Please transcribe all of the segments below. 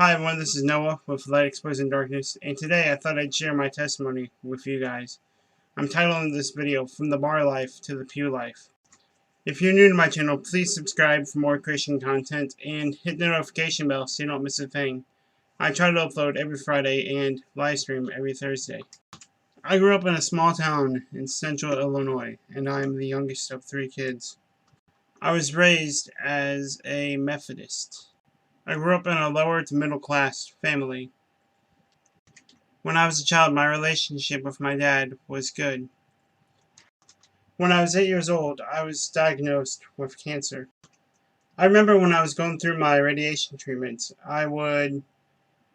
Hi everyone, this is Noah with Light Exposing Darkness, and today I thought I'd share my testimony with you guys. I'm titling this video, From the Bar Life to the Pew Life. If you're new to my channel, please subscribe for more Christian content, and hit the notification bell so you don't miss a thing. I try to upload every Friday and live stream every Thursday. I grew up in a small town in central Illinois, and I'm the youngest of 3 kids. I was raised as a Methodist. I grew up in a lower to middle class family. When I was a child, my relationship with my dad was good. When I was 8 years old, I was diagnosed with cancer. I remember when I was going through my radiation treatments, I would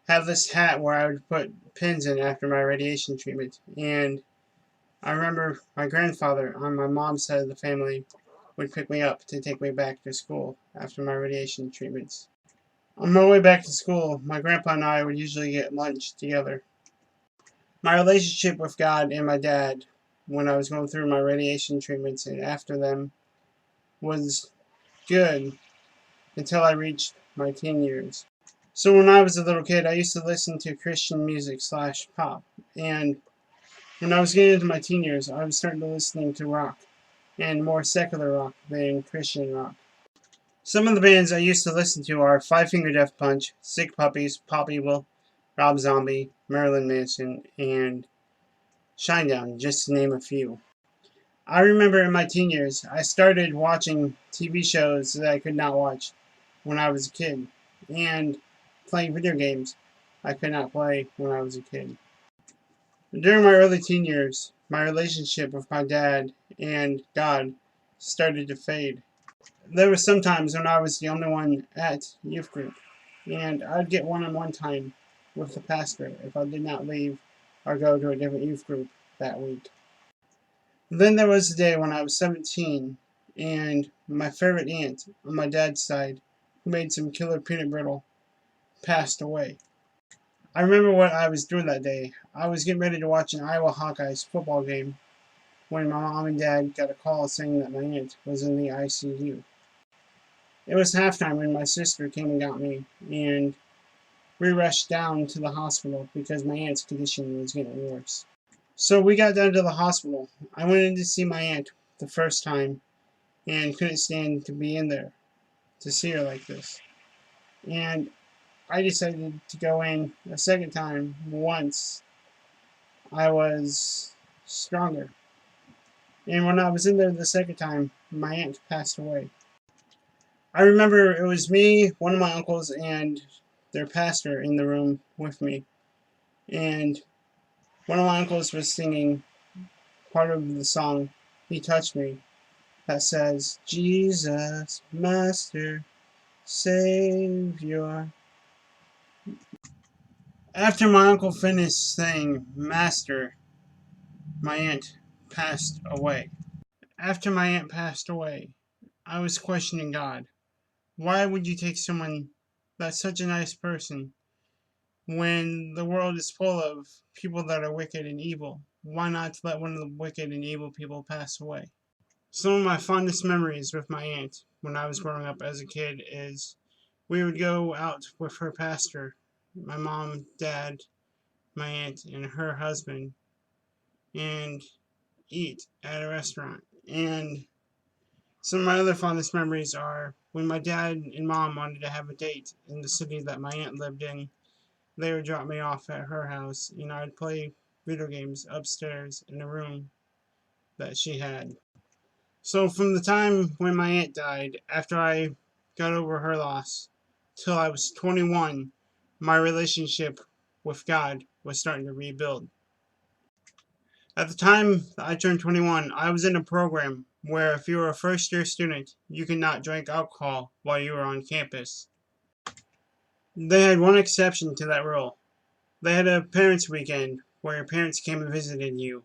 have this hat where I would put pins in after my radiation treatment. And I remember my grandfather on my mom's side of the family would pick me up to take me back to school after my radiation treatments. On my way back to school, my grandpa and I would usually get lunch together. My relationship with God and my dad when I was going through my radiation treatments and after them was good until I reached my teen years. So when I was a little kid, I used to listen to Christian music / pop, and when I was getting into my teen years, I was starting to listening to rock, and more secular rock than Christian rock. Some of the bands I used to listen to are Five Finger Death Punch, Sick Puppies, Pop Evil, Rob Zombie, Marilyn Manson, and Shinedown, just to name a few. I remember in my teen years, I started watching TV shows that I could not watch when I was a kid, and playing video games I could not play when I was a kid. During my early teen years, my relationship with my dad and God started to fade. There were some times when I was the only one at youth group, and I'd get one-on-one time with the pastor if I did not leave or go to a different youth group that week. Then there was the day when I was 17, and my favorite aunt on my dad's side, who made some killer peanut brittle, passed away. I remember what I was doing that day. I was getting ready to watch an Iowa Hawkeyes football game when my mom and dad got a call saying that my aunt was in the ICU. It was halftime when my sister came and got me, and we rushed down to the hospital because my aunt's condition was getting worse. So we got down to the hospital. I went in to see my aunt the first time and couldn't stand to be in there to see her like this. And I decided to go in a second time once I was stronger. And when I was in there the second time, my aunt passed away. I remember it was me, one of my uncles, and their pastor in the room with me. And one of my uncles was singing part of the song, He Touched Me, that says, Jesus, Master, Savior. After my uncle finished saying Master, my aunt passed away. After my aunt passed away, I was questioning God. Why would you take someone that's such a nice person when the world is full of people that are wicked and evil? Why not let one of the wicked and evil people pass away? Some of my fondest memories with my aunt when I was growing up as a kid is we would go out with her pastor, my mom, dad, my aunt, and her husband, and eat at a restaurant. And some of my other fondest memories are when my dad and mom wanted to have a date in the city that my aunt lived in. They would drop me off at her house, and I'd play video games upstairs in a room that she had. So from the time when my aunt died, after I got over her loss, till I was 21, my relationship with God was starting to rebuild. At the time I turned 21, I was in a program where if you were a first-year student, you could not drink alcohol while you were on campus. They had one exception to that rule. They had a parents' weekend where your parents came and visited you,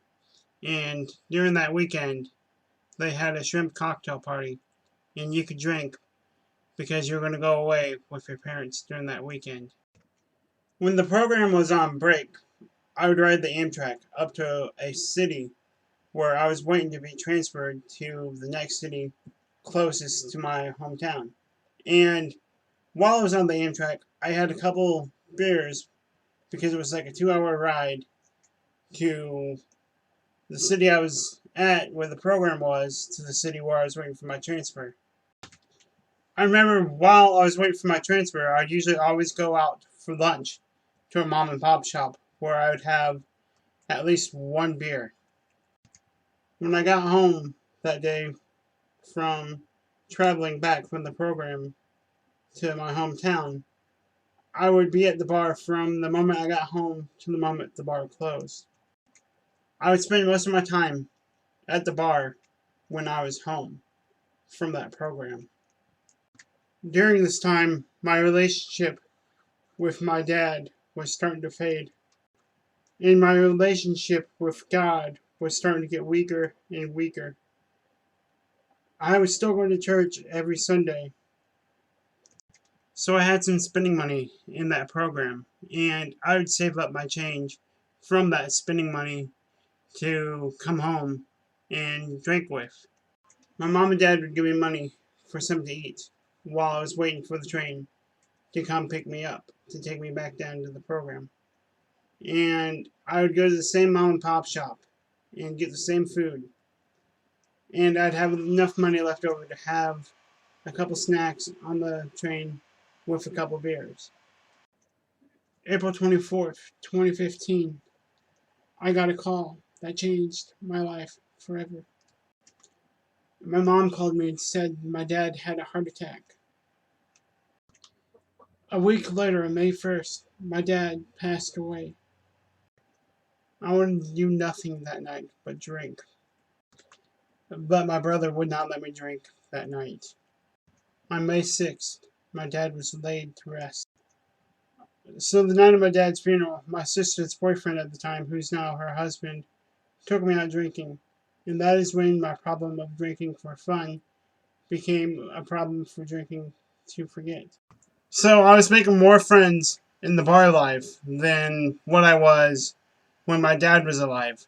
and during that weekend, they had a shrimp cocktail party, and you could drink because you were going to go away with your parents during that weekend. When the program was on break, I would ride the Amtrak up to a city where I was waiting to be transferred to the next city closest to my hometown. And While I was on the Amtrak, I had a couple beers because it was like a 2-hour ride to the city I was at where the program was to the city where I was waiting for my transfer. I remember while I was waiting for my transfer, I'd usually always go out for lunch to a mom and pop shop where I would have at least one beer. When I got home that day from traveling back from the program to my hometown, I would be at the bar from the moment I got home to the moment the bar closed. I would spend most of my time at the bar when I was home from that program. During this time, my relationship with my dad was starting to fade, and my relationship with God was starting to get weaker and weaker. I was still going to church every Sunday, so I had some spending money in that program, and I would save up my change from that spending money to come home and drink with. My mom and dad would give me money for something to eat while I was waiting for the train to come pick me up to take me back down to the program. And I would go to the same mom and pop shop and get the same food. And I'd have enough money left over to have a couple snacks on the train with a couple beers. April 24th, 2015, I got a call that changed my life forever. My mom called me and said my dad had a heart attack. A week later, on May 1st, my dad passed away. I wanted to do nothing that night but drink. But my brother would not let me drink that night. On May 6th, my dad was laid to rest. So the night of my dad's funeral, my sister's boyfriend at the time, who's now her husband, took me out drinking. And that is when my problem of drinking for fun became a problem for drinking to forget. So I was making more friends in the bar life than what I was when my dad was alive.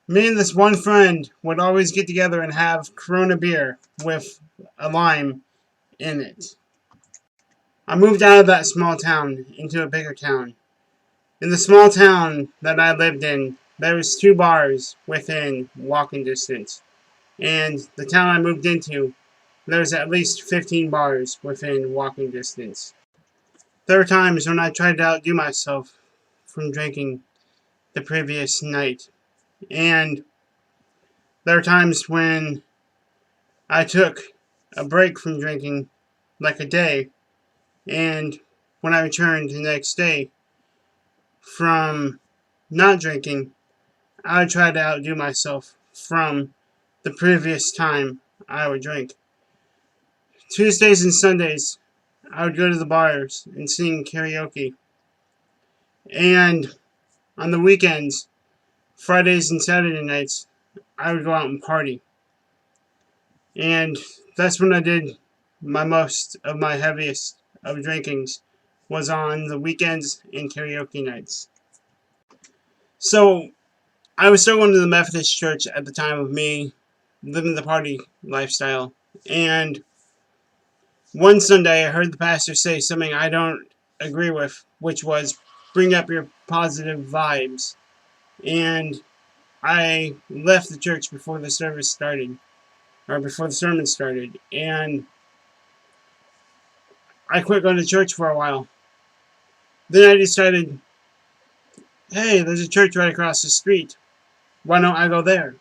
Me and this one friend would always get together and have Corona beer with a lime in it. I moved out of that small town into a bigger town. In the small town that I lived in, there was 2 bars within walking distance. And the town I moved into, there's at least 15 bars within walking distance. There were times when I tried to outdo myself from drinking the previous night. And there were times when I took a break from drinking, like a day, and when I returned the next day from not drinking, I would try to outdo myself from the previous time I would drink. Tuesdays and Sundays, I would go to the bars and sing karaoke. And on the weekends, Fridays and Saturday nights, I would go out and party. And that's when I did my heaviest of drinkings was on the weekends and karaoke nights. So I was still going to the Methodist church at the time of me living the party lifestyle. And one Sunday I heard the pastor say something I don't agree with, which was bring up your positive vibes. And I left the church before the service started, or before the sermon started. And I quit going to church for a while. Then I decided, hey, there's a church right across the street. Why don't I go there?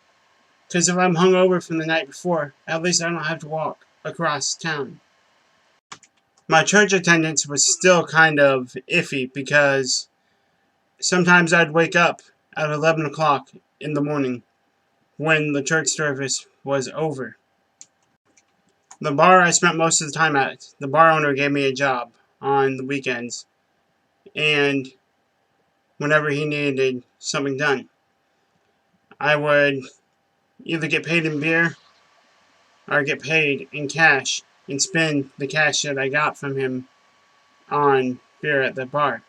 Because if I'm hungover from the night before, at least I don't have to walk across town. My church attendance was still kind of iffy because sometimes I'd wake up at 11 o'clock in the morning when the church service was over. The bar I spent most of the time at, the bar owner gave me a job on the weekends, and whenever he needed something done, I would either get paid in beer or get paid in cash and spend the cash that I got from him on beer at the bar.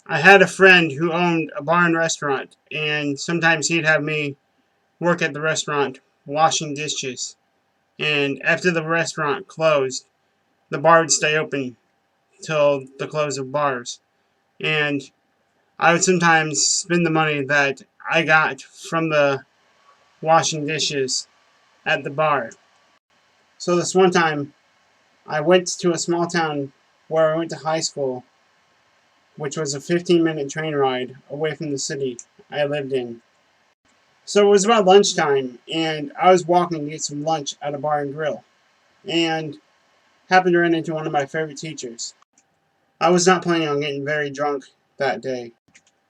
I had a friend who owned a bar and restaurant, and sometimes he'd have me work at the restaurant washing dishes. And after the restaurant closed, the bar would stay open till the close of bars. And I would sometimes spend the money that I got from the washing dishes at the bar. So this one time, I went to a small town where I went to high school, which was a 15-minute train ride away from the city I lived in. So it was about lunchtime, and I was walking to get some lunch at a bar and grill, and happened to run into one of my favorite teachers. I was not planning on getting very drunk that day.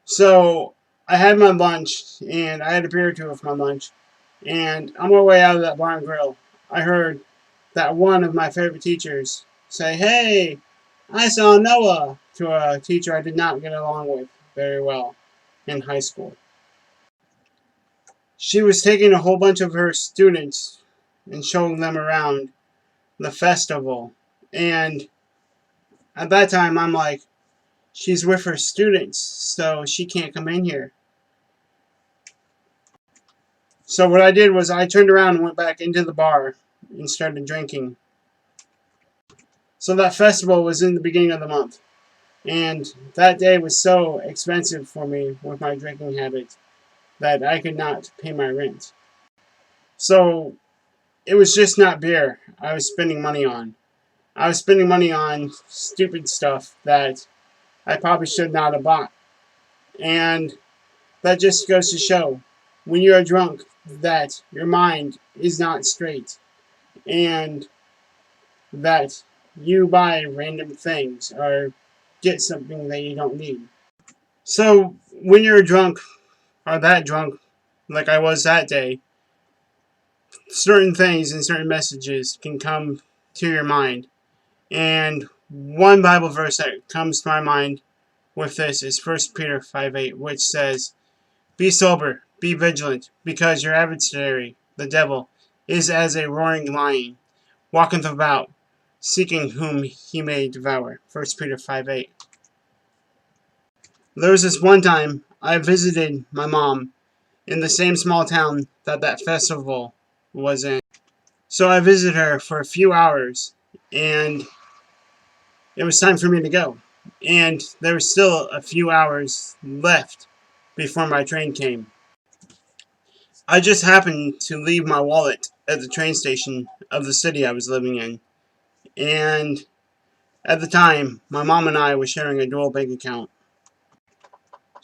So I had my lunch, and I had a beer or two with my lunch, and on my way out of that bar and grill, I heard that one of my favorite teachers say, "Hey, I saw Noah," to a teacher I did not get along with very well in high school. She was taking a whole bunch of her students and showing them around the festival. And at that time, I'm like, she's with her students, so she can't come in here. So what I did was I turned around and went back into the bar and started drinking. So that festival was in the beginning of the month. And that day was so expensive for me with my drinking habits that I could not pay my rent. So it was just not beer I was spending money on. I was spending money on stupid stuff that I probably should not have bought. And that just goes to show, when you are drunk, that your mind is not straight. And that you buy random things or get something that you don't need. So when you're drunk, or that drunk, like I was that day, certain things and certain messages can come to your mind. And one Bible verse that comes to my mind with this is 1 Peter 5:8, which says, "Be sober, be vigilant, because your adversary, the devil, is as a roaring lion, walketh about, seeking whom he may devour." 1 Peter 5:8. There was this one time I visited my mom in the same small town that festival was in. So I visited her for a few hours, and it was time for me to go. And there was still a few hours left before my train came. I just happened to leave my wallet at the train station of the city I was living in. And at the time, my mom and I were sharing a dual bank account.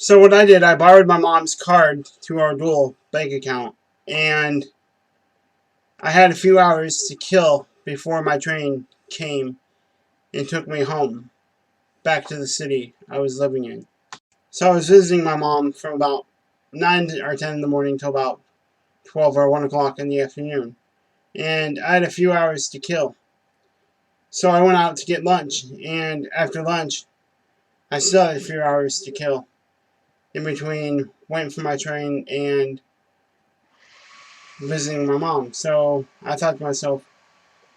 So what I did, I borrowed my mom's card to our dual bank account. And I had a few hours to kill before my train came and took me home, back to the city I was living in. So I was visiting my mom from about 9 or 10 in the morning till about 12 or 1 o'clock in the afternoon. And I had a few hours to kill. So I went out to get lunch, and after lunch, I still had a few hours to kill in between waiting for my train and visiting my mom. So I thought to myself,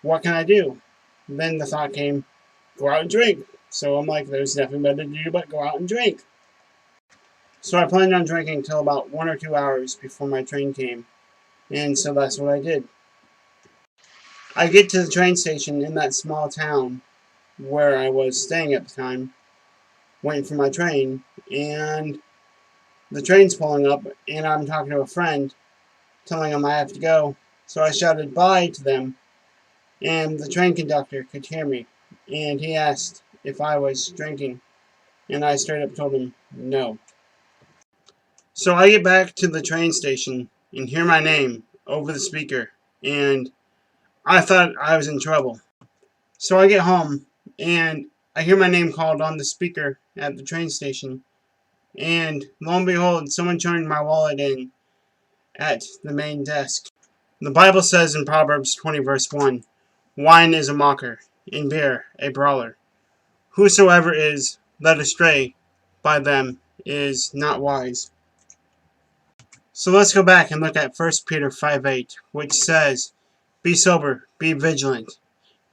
what can I do? Then the thought came, go out and drink. So I'm like, there's nothing better to do but go out and drink. So I planned on drinking until about 1 or 2 hours before my train came. And so that's what I did. I get to the train station in that small town where I was staying at the time, waiting for my train, and the train's pulling up, and I'm talking to a friend, telling him I have to go. So I shouted bye to them, and the train conductor could hear me, and he asked if I was drinking, and I straight up told him no. So I get back to the train station and hear my name over the speaker, and I thought I was in trouble. So I get home, and I hear my name called on the speaker at the train station, and lo and behold, someone turned my wallet in at the main desk. The Bible says in Proverbs 20 verse 1, "Wine is a mocker, and beer a brawler. Whosoever is led astray by them is not wise." So let's go back and look at 1 Peter 5:8, which says, "Be sober, be vigilant,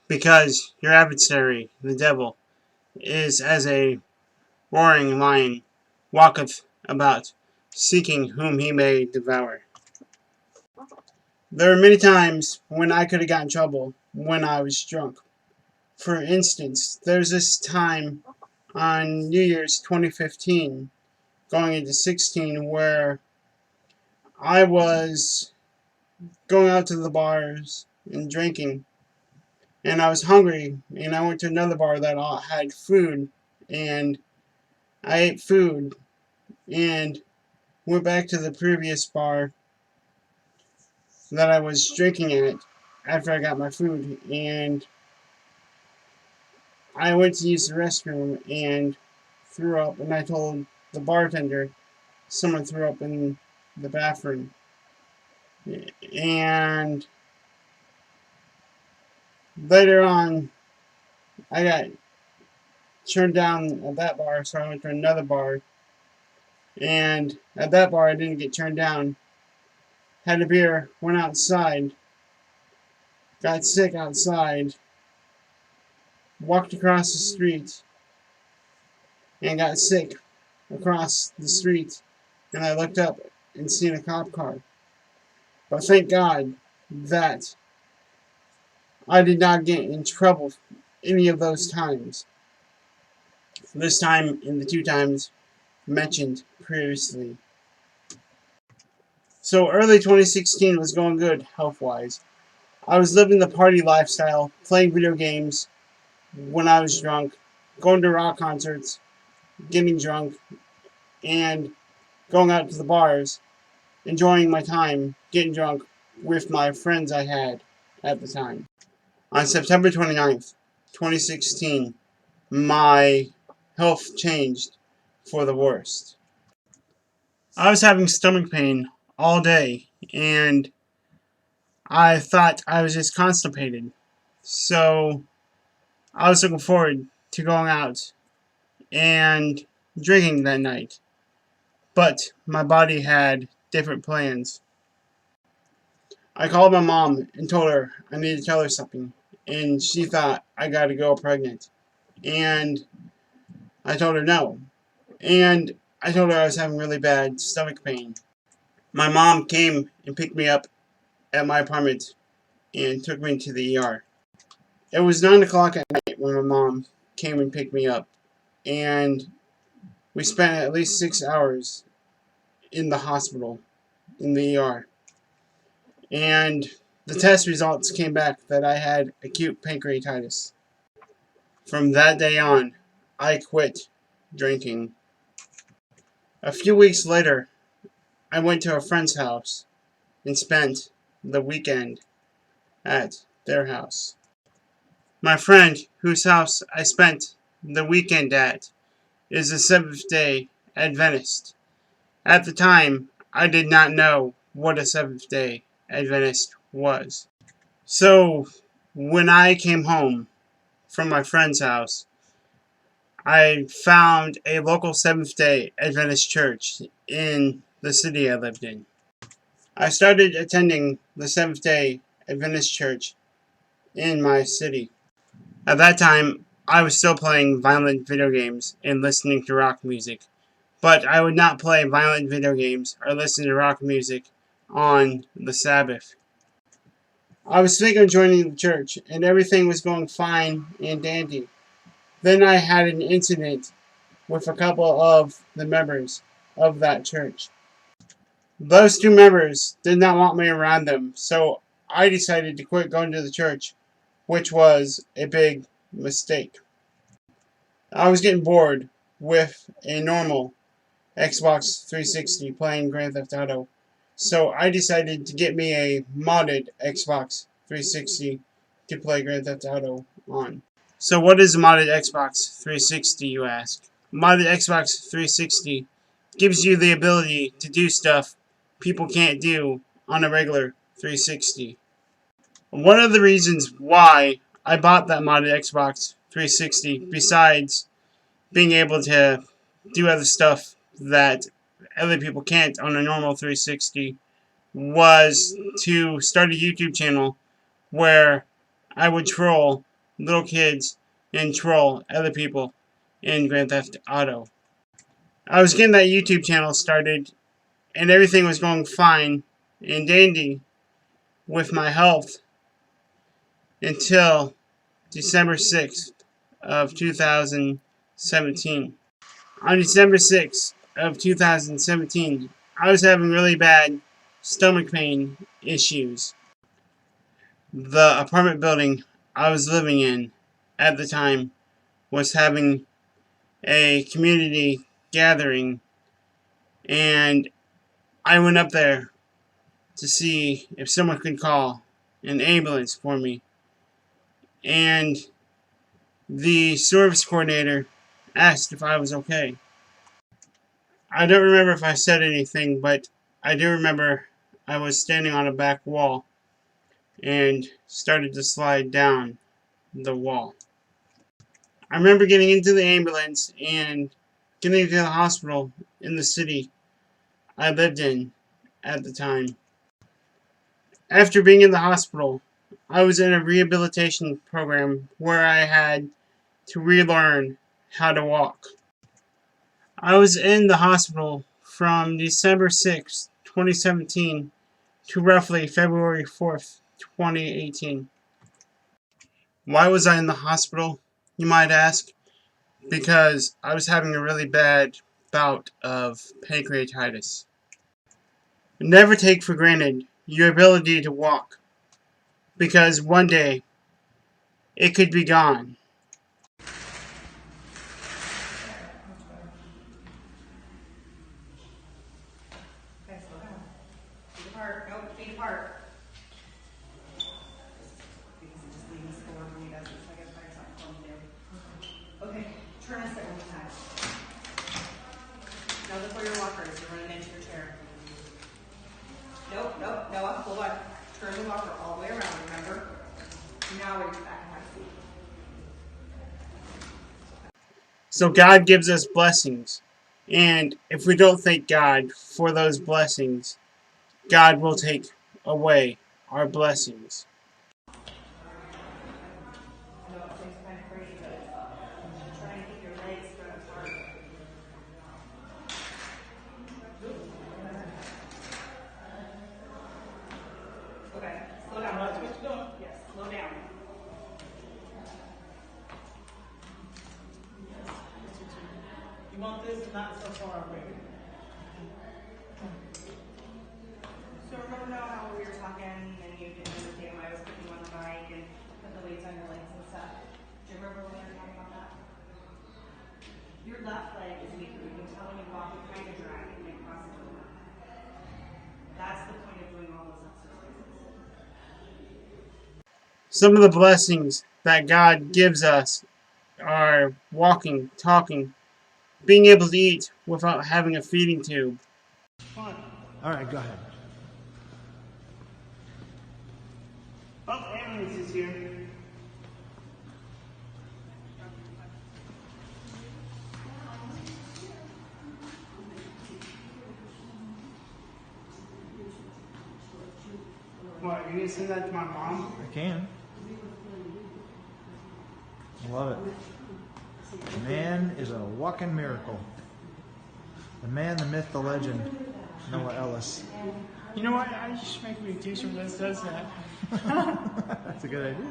because your adversary, the devil, is as a roaring lion, walketh about, seeking whom he may devour." There were many times when I could have gotten in trouble when I was drunk. For instance, there's this time on New Year's 2015, going into 16, where I was going out to the bars and drinking, and I was hungry, and I went to another bar that had food, and I ate food, and went back to the previous bar that I was drinking at after I got my food, and I went to use the restroom and threw up, and I told the bartender someone threw up in the bathroom. And later on, I got turned down at that bar, so I went to another bar. And at that bar, I didn't get turned down. Had a beer, went outside, got sick outside, walked across the street, and got sick across the street. And I looked up and seen a cop car. But thank God that I did not get in trouble any of those times. This time and the 2 times mentioned previously. So early 2016 was going good health-wise. I was living the party lifestyle, playing video games when I was drunk, going to rock concerts, getting drunk, and going out to the bars, enjoying my time, getting drunk with my friends I had at the time. On September 29th, 2016, my health changed for the worst. I was having stomach pain all day, and I thought I was just constipated. So I was looking forward to going out and drinking that night. But my body had different plans. I called my mom and told her I needed to tell her something. And she thought I got a girl pregnant. And I told her no. And I told her I was having really bad stomach pain. My mom came and picked me up at my apartment and took me to the ER. It was 9 o'clock at night when my mom came and picked me up, and we spent at least 6 hours in the hospital, in the ER. And the test results came back that I had acute pancreatitis. From that day on, I quit drinking. A few weeks later, I went to a friend's house and spent the weekend at their house. My friend, whose house I spent the weekend at, is a Seventh-day Adventist. At the time, I did not know what a Seventh-day Adventist was. So, when I came home from my friend's house, I found a local Seventh-day Adventist church in the city I lived in. I started attending the Seventh-day Adventist church in my city. At that time, I was still playing violent video games and listening to rock music, but I would not play violent video games or listen to rock music on the Sabbath. I was thinking of joining the church, and everything was going fine and dandy. Then I had an incident with a couple of the members of that church. Those 2 members did not want me around them, so I decided to quit going to the church, which was a big mistake. I was getting bored with a normal Xbox 360 playing Grand Theft Auto, so I decided to get me a modded Xbox 360 to play Grand Theft Auto on. So what is a modded Xbox 360, you ask? Modded Xbox 360 gives you the ability to do stuff people can't do on a regular 360. One of the reasons why I bought that modded Xbox 360, besides being able to do other stuff that other people can't on a normal 360, was to start a YouTube channel where I would troll little kids and troll other people in Grand Theft Auto. I was getting that YouTube channel started, and everything was going fine and dandy with my health until December 6th of 2017. On December 6th of 2017, I was having really bad stomach pain issues. The apartment building I was living in at the time was having a community gathering, and I went up there to see if someone could call an ambulance for me. And the service coordinator asked if I was okay. I don't remember if I said anything, but I do remember I was standing on a back wall and started to slide down the wall. I remember getting into the ambulance and getting to the hospital in the city I lived in at the time. After being in the hospital, I was in a rehabilitation program where I had to relearn how to walk. I was in the hospital from December 6, 2017 to roughly February 4th, 2018. Why was I in the hospital, you might ask? Because I was having a really bad bout of pancreatitis. Never take for granted your ability to walk, because one day it could be gone. Okay, slow down. Feet apart. Nope, feet apart. Because it just leans forward when he does it, so I guess find something for him to do. Okay, turn and sit one more time. Now look where your walker is. You're running into your chair. Nope, nope, Noah, hold on. Turn the walker all the way around, remember? Now we're back in my seat. So God gives us blessings, and if we don't thank God for those blessings, God will take away our blessings. I know it seems kind of crazy, but try and keep your legs spread apart. Okay, slow down. Yes, slow down. You want this not so far away. So remember now how we were talking and you didn't understand why I was putting you on the mic and put the weights on your legs and stuff? Do you remember when we were talking about that? Your left leg is weaker. You can tell when you walk, you kind of drag and then cross it over. That's the point of doing all those exercises. Some of the blessings that God gives us are walking, talking, being able to eat without having a feeding tube. Fine. All right, go ahead. Oh, ambulance is here. What, are you gonna send that to my mom? I can. I love it. The man is a walking miracle. The man, the myth, the legend, Noah Ellis. You know what? I just make me a t-shirt that does that. That's a good idea.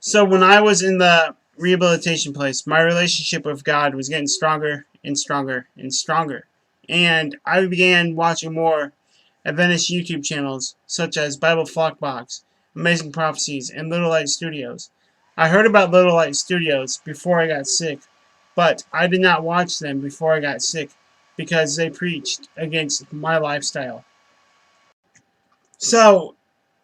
So when I was in the rehabilitation place, my relationship with God was getting stronger and stronger and stronger. And I began watching more Adventist YouTube channels such as Bible Flockbox, Amazing Prophecies, and Little Light Studios. I heard about Little Light Studios before I got sick, but I did not watch them before I got sick because they preached against my lifestyle. So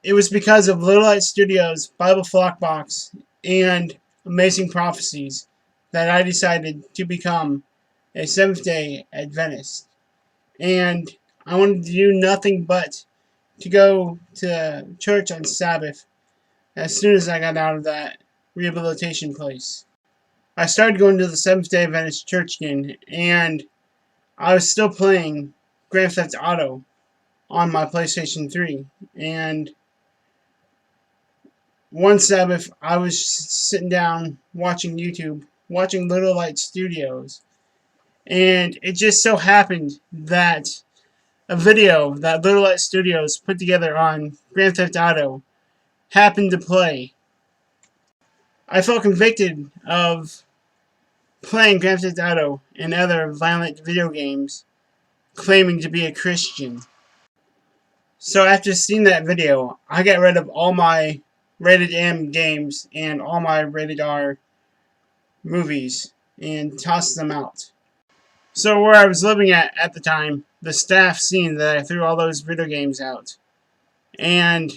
it was because of Little Light Studios, Bible Flockbox, and Amazing Prophecies that I decided to become a Seventh-day Adventist. And I wanted to do nothing but to go to church on Sabbath as soon as I got out of that rehabilitation place. I started going to the Seventh-day Adventist church again, and I was still playing Grand Theft Auto on my PlayStation 3. And one Sabbath, I was sitting down watching YouTube, watching Little Light Studios, and it just so happened that a video that Little Light Studios put together on Grand Theft Auto happened to play. I felt convicted of playing Grand Theft Auto and other violent video games, claiming to be a Christian. So after seeing that video, I got rid of all my rated M games and all my rated R movies and tossed them out. So where I was living at the time, the staff seen that I threw all those video games out. And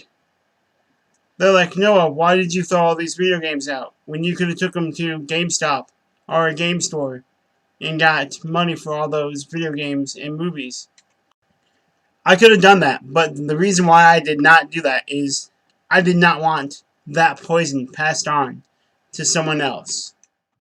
they're like, Noah, why did you throw all these video games out when you could have took them to GameStop or a game store and got money for all those video games and movies? I could have done that, but the reason why I did not do that is I did not want that poison passed on to someone else.